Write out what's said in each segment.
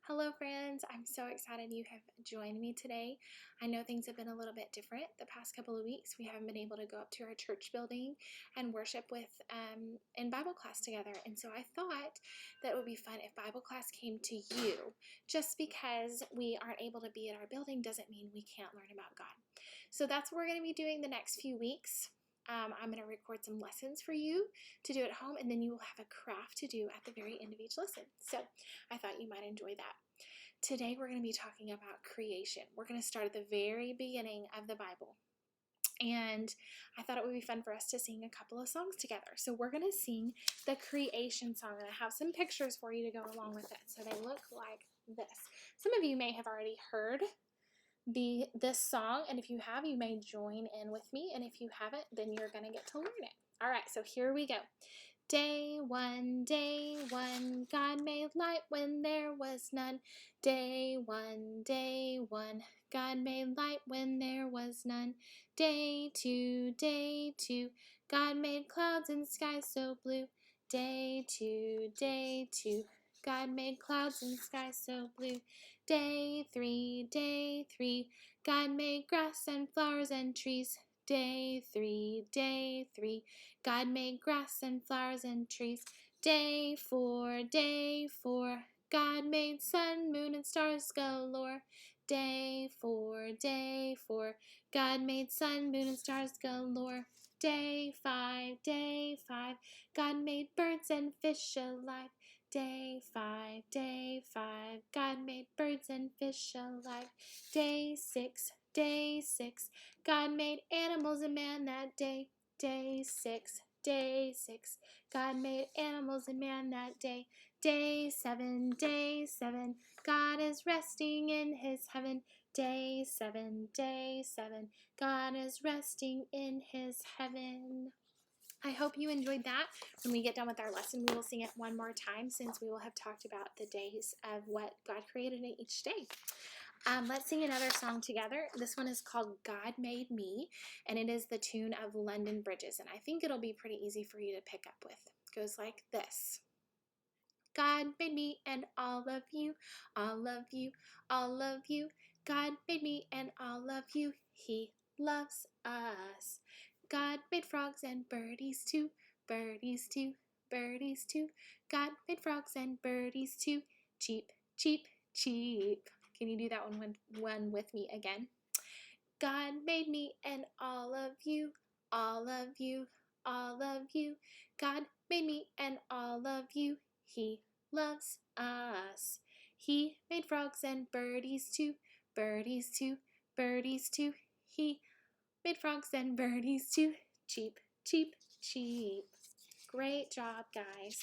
Hello, friends. I'm so excited you have joined me today. I know things have been a little bit different the past couple of weeks. We haven't been able to go up to our church building and worship in Bible class together. And so I thought that it would be fun if Bible class came to you. Just because we aren't able to be at our building doesn't mean we can't learn about God. So that's what we're going to be doing the next few weeks. I'm going to record some lessons for you to do at home, and then you will have a craft to do at the very end of each lesson. So I thought you might enjoy that. Today we're going to be talking about creation. We're going to start at the very beginning of the Bible. And I thought it would be fun for us to sing a couple of songs together. So we're going to sing the creation song, and I have some pictures for you to go along with it. So they look like this. Some of you may have already heard this song, and if you have, you may join in with me, and if you haven't, then you're going to get to learn it. All right, so here we go. Day one, God made light when there was none. Day one, God made light when there was none. Day two, God made clouds and skies so blue. Day two, God made clouds and skies so blue. Day three, God made grass and flowers and trees. Day three, God made grass and flowers and trees. Day four, God made sun, moon, and stars galore. Day four, God made sun, moon, and stars galore. Day five, God made birds and fish alive. Day five, God made birds and fish alive. Day six, God made animals and man that day. Day six, God made animals and man that day. Day seven, God is resting in his heaven. Day seven, God is resting in his heaven. I hope you enjoyed that. When we get done with our lesson, we will sing it one more time since we will have talked about the days of what God created in each day. Let's sing another song together. This one is called God Made Me, and it is the tune of London Bridges, and I think it'll be pretty easy for you to pick up with. It goes like this. God made me and all of you, all of you, all of you. God made me and all of you. He loves us. God made frogs and birdies too, birdies too, birdies too. God made frogs and birdies too. Cheep, cheep, cheep. Can you do that one with me again? God made me and all of you, all of you, all of you. God made me and all of you. He loves us. He made frogs and birdies too, birdies too, birdies too. He made frogs and birdies too. Cheep, cheep, cheep. Great job, guys.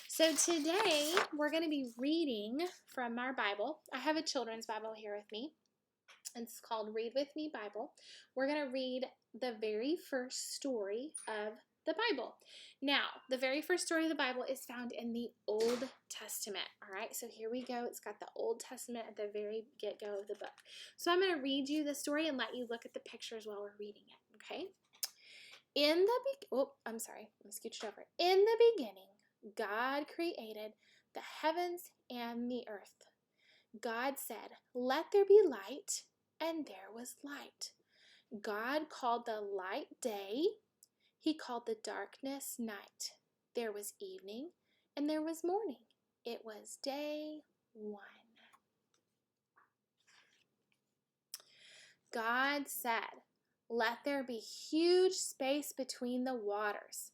So today we're going to be reading from our Bible. I have a children's Bible here with me. It's called Read With Me Bible. We're going to read the very first story of the Bible. Now, the very first story of the Bible is found in the Old Testament. All right, so here we go. It's got the Old Testament at the very get-go of the book. So I'm going to read you the story and let you look at the pictures while we're reading it, okay? In the beginning, God created the heavens and the earth. God said, "Let there be light," and there was light. God called the light day. He called the darkness night. There was evening, and there was morning. It was day one. God said, "Let there be huge space between the waters."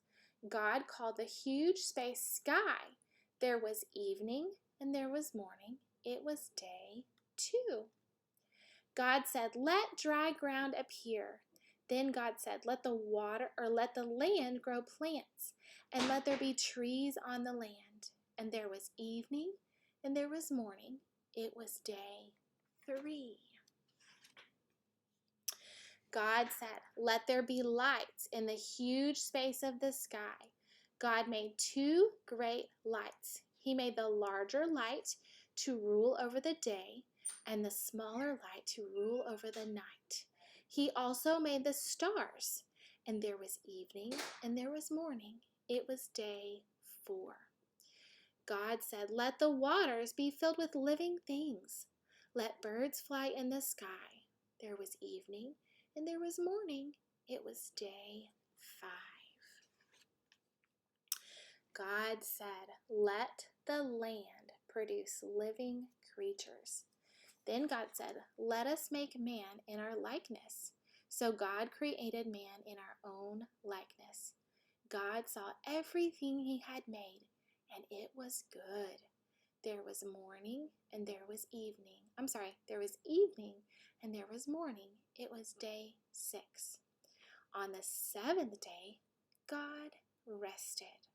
God called the huge space sky. There was evening, and there was morning. It was day two. God said, "Let dry ground appear." Then God said, let the land grow plants, and let there be trees on the land. And there was evening, and there was morning. It was day three. God said, "Let there be lights in the huge space of the sky." God made two great lights. He made the larger light to rule over the day, and the smaller light to rule over the night. He also made the stars, and there was evening, and there was morning. It was day four. God said, "Let the waters be filled with living things. Let birds fly in the sky." There was evening, and there was morning. It was day 5. God said, "Let the land produce living creatures." Then God said, "Let us make man in our likeness." So God created man in our own likeness. God saw everything he had made, and it was good. There was morning and there was evening. There was evening and there was morning. It was day 6. On the 7th day, God rested.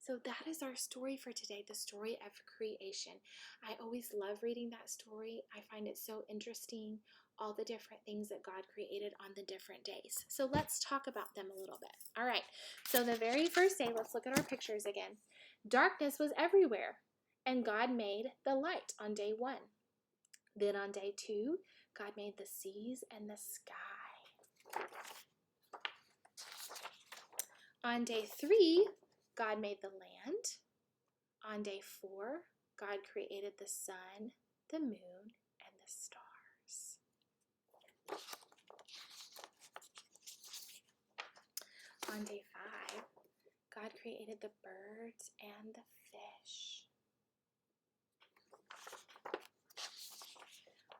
So that is our story for today, the story of creation. I always love reading that story. I find it so interesting, all the different things that God created on the different days. So let's talk about them a little bit. All right, so the very first day, let's look at our pictures again. Darkness was everywhere, and God made the light on day 1. Then on day 2, God made the seas and the sky. On day 3, God made the land. On day 4, God created the sun, the moon, and the stars. On day 5, God created the birds and the fish.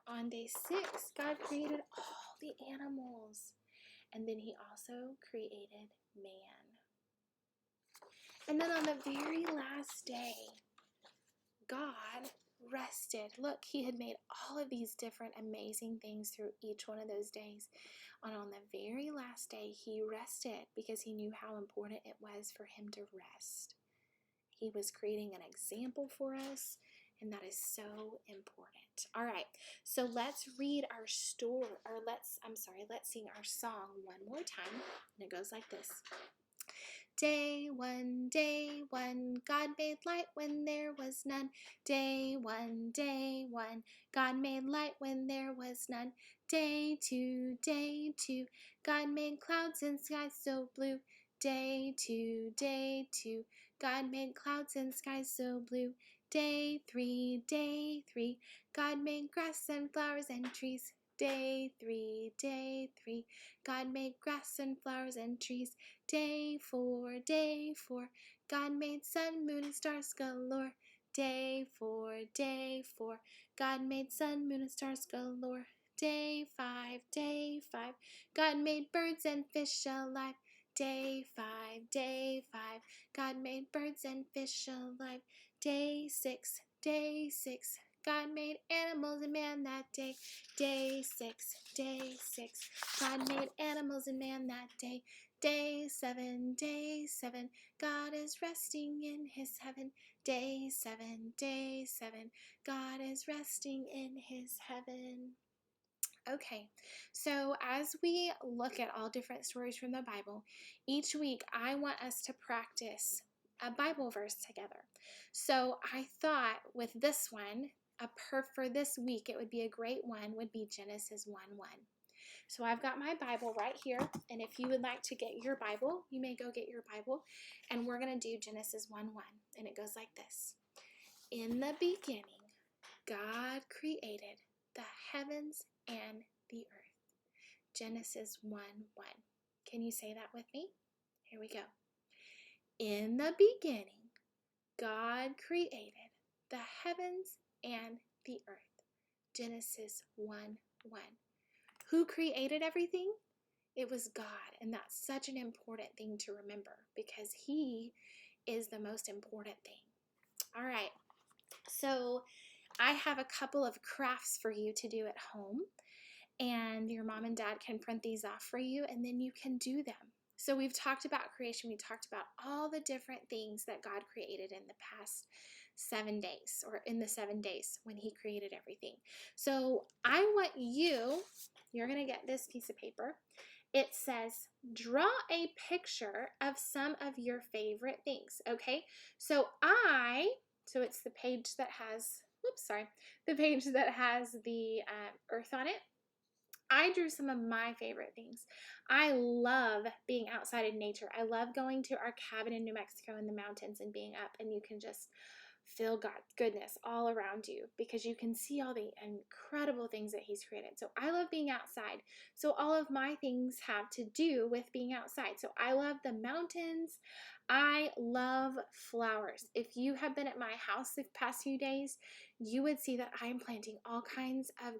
On day 6, God created all the animals. And then he also created man. And then on the very last day, God rested. Look, he had made all of these different amazing things through each one of those days. And on the very last day, he rested because he knew how important it was for him to rest. He was creating an example for us, and that is so important. All right, so let's read our story, or let's sing our song one more time. And it goes like this. Day 1, God made light when there was none. Day 1, God made light when there was none. Day 2, God made clouds and skies so blue. Day 2, God made clouds and skies so blue. Day 3, God made grass and flowers and trees. Day 3, God made grass and flowers and trees. Day 4, God made sun, moon, and stars galore. Day 4, God made sun, moon, and stars galore. Day 5, God made birds and fish alive. Day 5, God made birds and fish alive. Day 6, God made animals and man that day. Day 6, God made animals and man that day. Day 7, God is resting in his heaven. Day 7, God is resting in his heaven. Okay, so as we look at all different stories from the Bible, each week I want us to practice a Bible verse together. So I thought with this one, for this week, it would be a great one, would be Genesis 1:1. So I've got my Bible right here, and if you would like to get your Bible, you may go get your Bible, and we're going to do Genesis 1:1, and it goes like this. In the beginning, God created the heavens and the earth. Genesis 1:1. Can you say that with me? Here we go. In the beginning, God created the heavens and the earth. Genesis 1:1. Who created everything? It was God, and that's such an important thing to remember because he is the most important thing. All right, so I have a couple of crafts for you to do at home, and your mom and dad can print these off for you, and then you can do them. So we've talked about creation. We talked about all the different things that God created in the past 7 days, or in the 7 days when he created everything. So I want you're going to get this piece of paper. It says, draw a picture of some of your favorite things, okay? So it's the page that has, the page that has the earth on it. I drew some of my favorite things. I love being outside in nature. I love going to our cabin in New Mexico in the mountains and being up, and you can just feel God's goodness all around you because you can see all the incredible things that He's created. So I love being outside. So all of my things have to do with being outside. So I love the mountains. I love flowers. If you have been at my house the past few days, you would see that I'm planting all kinds of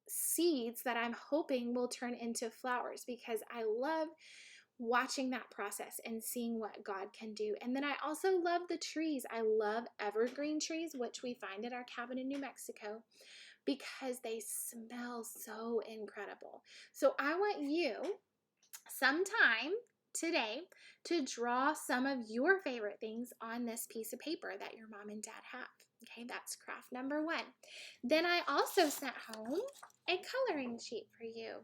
seeds that I'm hoping will turn into flowers because I love watching that process and seeing what God can do. And then I also love the trees. I love evergreen trees, which we find at our cabin in New Mexico because they smell so incredible. So I want you sometime today to draw some of your favorite things on this piece of paper that your mom and dad have. Okay, that's craft number 1. Then I also sent home a coloring sheet for you.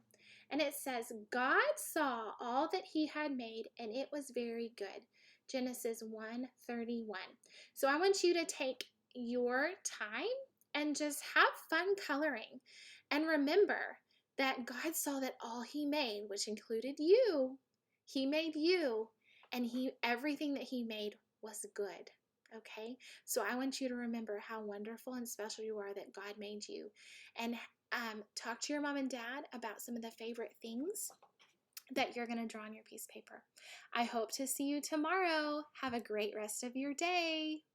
And it says, God saw all that He had made, and it was very good. Genesis 1:31. So I want you to take your time and just have fun coloring. And remember that God saw that all He made, which included you, He made you, and everything that He made was good. Okay? So I want you to remember how wonderful and special you are that God made you. And talk to your mom and dad about some of the favorite things that you're going to draw on your piece of paper. I hope to see you tomorrow. Have a great rest of your day.